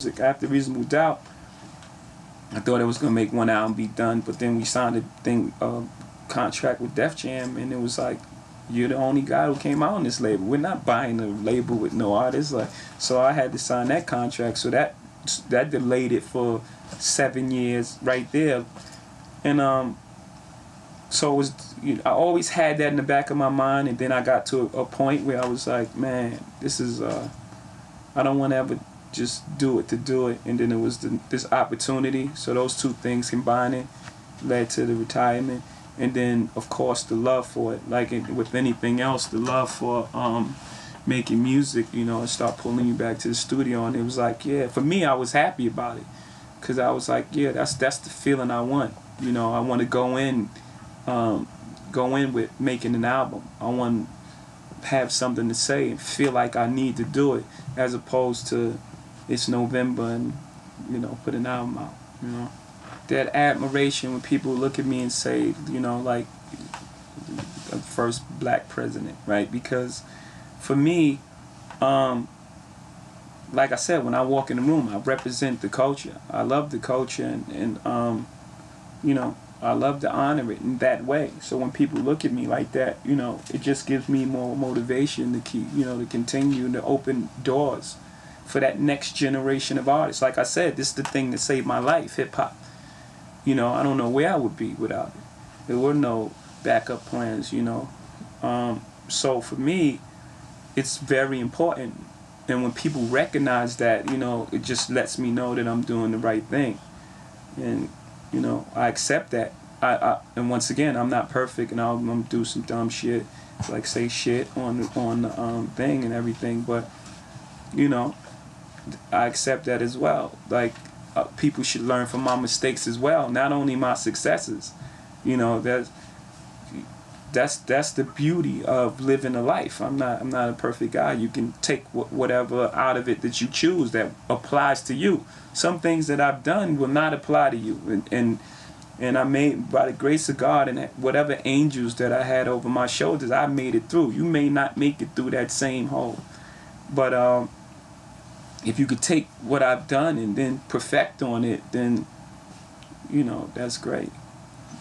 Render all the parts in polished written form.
After Reasonable Doubt, I thought it was gonna make one album, be done, but then we signed a contract with Def Jam, and it was like, you're the only guy who came out on this label. We're not buying a label with no artists. Like, so I had to sign that contract. So that delayed it for 7 years right there, and so it was. I always had that in the back of my mind, and then I got to a point where I was like, man, this is I don't want to ever just do it to do it. And then it was this opportunity. So those two things combining led to the retirement. And then, of course, the love for it. Like with anything else, the love for making music, you know, and start pulling you back to the studio. And it was like, yeah, for me, I was happy about it. Because I was like, yeah, that's the feeling I want. You know, I want to go in with making an album. I want to have something to say and feel like I need to do it, as opposed to it's November and, you know, put an album out, you know. That admiration when people look at me and say, you know, like, the first black president, right? Because for me, like I said, when I walk in the room, I represent the culture. I love the culture, and you know, I love to honor it in that way. So when people look at me like that, you know, it just gives me more motivation to keep, you know, to continue to open doors for that next generation of artists. Like I said, this is the thing that saved my life, hip-hop. You know, I don't know where I would be without it. There were no backup plans, you know. So for me, it's very important. And when people recognize that, you know, it just lets me know that I'm doing the right thing. And, you know, I accept that. And once again, I'm not perfect, and I'm gonna do some dumb shit, like say shit on the thing and everything. But, you know, I accept that as well. Like, people should learn from my mistakes as well, not only my successes. You know, that's the beauty of living a life. I'm not a perfect guy. You can take whatever out of it that you choose that applies to you. Some things that I've done will not apply to you, and I made, by the grace of God and whatever angels that I had over my shoulders, I made it through. You may not make it through that same hole, but if you could take what I've done and then perfect on it, then, you know, that's great.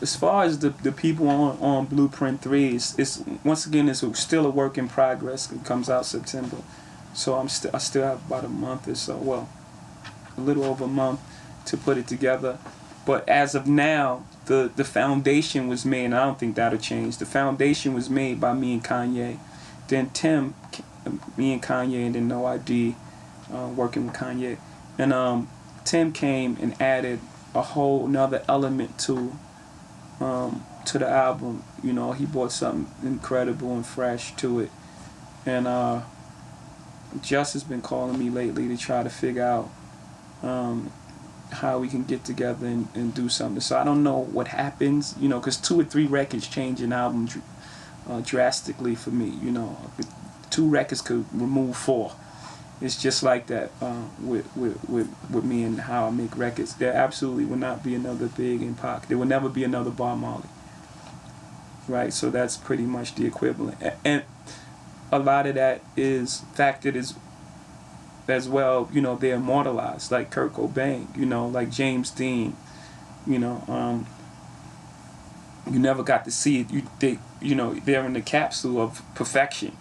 As far as the people on Blueprint 3, it's once again, it's still a work in progress. It comes out September. So I still have about a month or so, well, a little over a month to put it together. But as of now, the foundation was made, and I don't think that'll change. The foundation was made by me and Kanye. Then Tim, me and Kanye, and then No ID, working with Kanye. And Tim came and added a whole nother element to the album. You know, he brought something incredible and fresh to it. And Just has been calling me lately to try to figure out how we can get together and do something. So I don't know what happens, you know, because 2 or 3 records change an album drastically for me. You know, 2 records could remove 4. It's just like that with me and how I make records. There absolutely will not be another Big and Pac. There will never be another Bob Marley. Right? So that's pretty much the equivalent. And a lot of that is factored as well. You know, they're immortalized, like Kurt Cobain. You know, like James Dean. You know, you never got to see it. You know, they're in the capsule of perfection.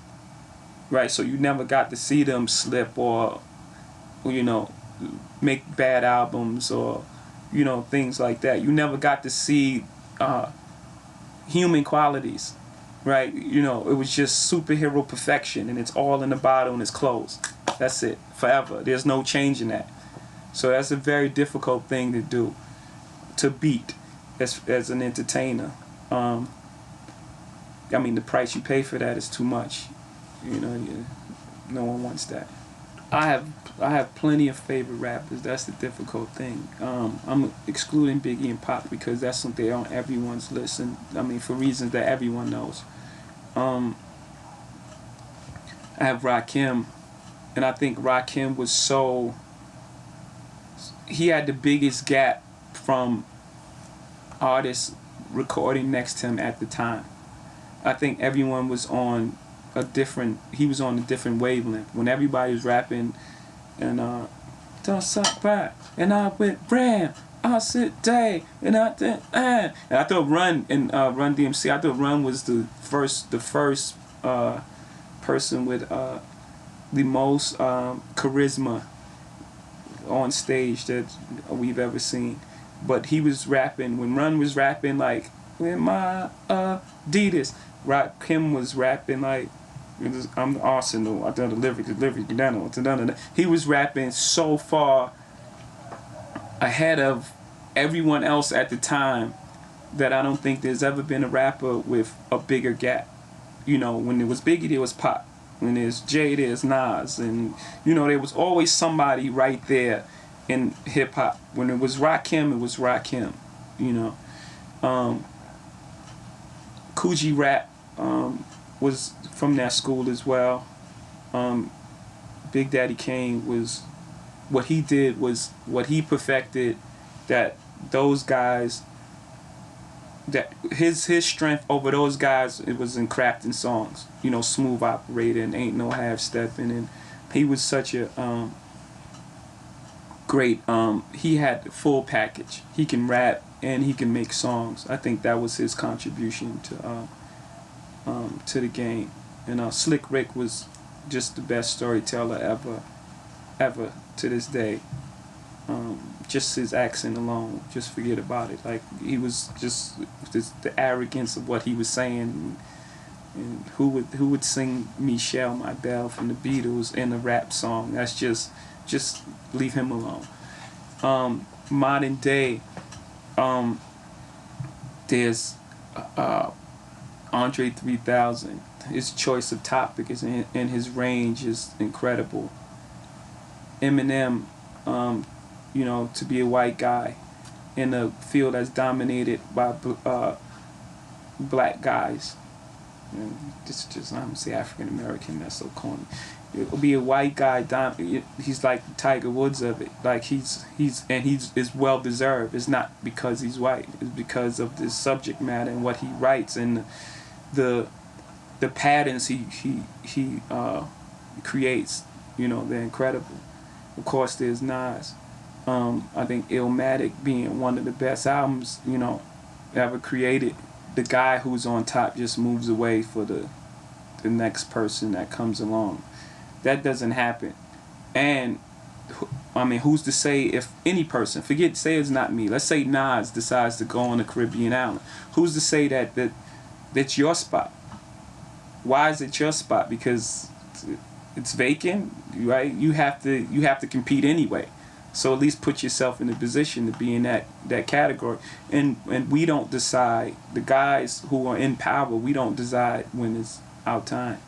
Right, so you never got to see them slip or, you know, make bad albums or, you know, things like that. You never got to see human qualities, right? You know, it was just superhero perfection, and it's all in the bottle and it's closed. That's it, forever. There's no changing that. So that's a very difficult thing to do, to beat as an entertainer. I mean, the price you pay for that is too much. You know, no one wants that. I have plenty of favorite rappers. That's the difficult thing. I'm excluding Biggie and Pop because that's something they're on everyone's list, and I mean, for reasons that everyone knows. I have Rakim, and I think Rakim was he had the biggest gap from artists recording next to him at the time. I think everyone was on he was on a different wavelength. When everybody was rapping and don't suck back. And I went Ram, I said Day, and I did and I thought Run and Run DMC. I thought Run was the first person with the most charisma on stage that we've ever seen. But he was rapping when Run was rapping like with my Adidas. Rakim was rapping like I'm the Arsenal. I done the lyrics. He was rapping so far ahead of everyone else at the time that I don't think there's ever been a rapper with a bigger gap. You know, when there was Biggie, there was Pop. When there's Jay, there's Nas, and you know there was always somebody right there in hip hop. When it was Rakim, it was Rakim. You know, Coogee Rap was from that school as well. Big Daddy Kane was what he did was what he perfected. That those guys, that his strength over those guys, it was in crafting songs. You know, Smooth Operator and Ain't No Half Stepping, and he was such a great. He had the full package. He can rap and he can make songs. I think that was his contribution to the game. And Slick Rick was just the best storyteller ever to this day. Just his accent alone, just forget about it. Like he was just the arrogance of what he was saying. And who would sing Michelle My Belle from the Beatles in a rap song? That's just leave him alone. Modern day, there's Andre 3000. His choice of topic is and his range is incredible. Eminem, you know, to be a white guy in a field that's dominated by black guys. And just I'm gonna say African American. That's so corny. It'll be a white guy. He's like the Tiger Woods of it. Like he's well deserved. It's not because he's white. It's because of the subject matter and what he writes and the patterns he creates. You know, they're incredible. Of course, there's Nas. I think Illmatic being one of the best albums, you know, ever created. The guy who's on top just moves away for the next person that comes along. That doesn't happen. And I mean, who's to say if any person, say it's not me, let's say Nas decides to go on a Caribbean island, who's to say that's your spot? Why is it your spot? Because it's vacant, right? You have to compete anyway. So at least put yourself in a position to be in that category. And we don't decide. The guys who are in power, we don't decide when it's our time.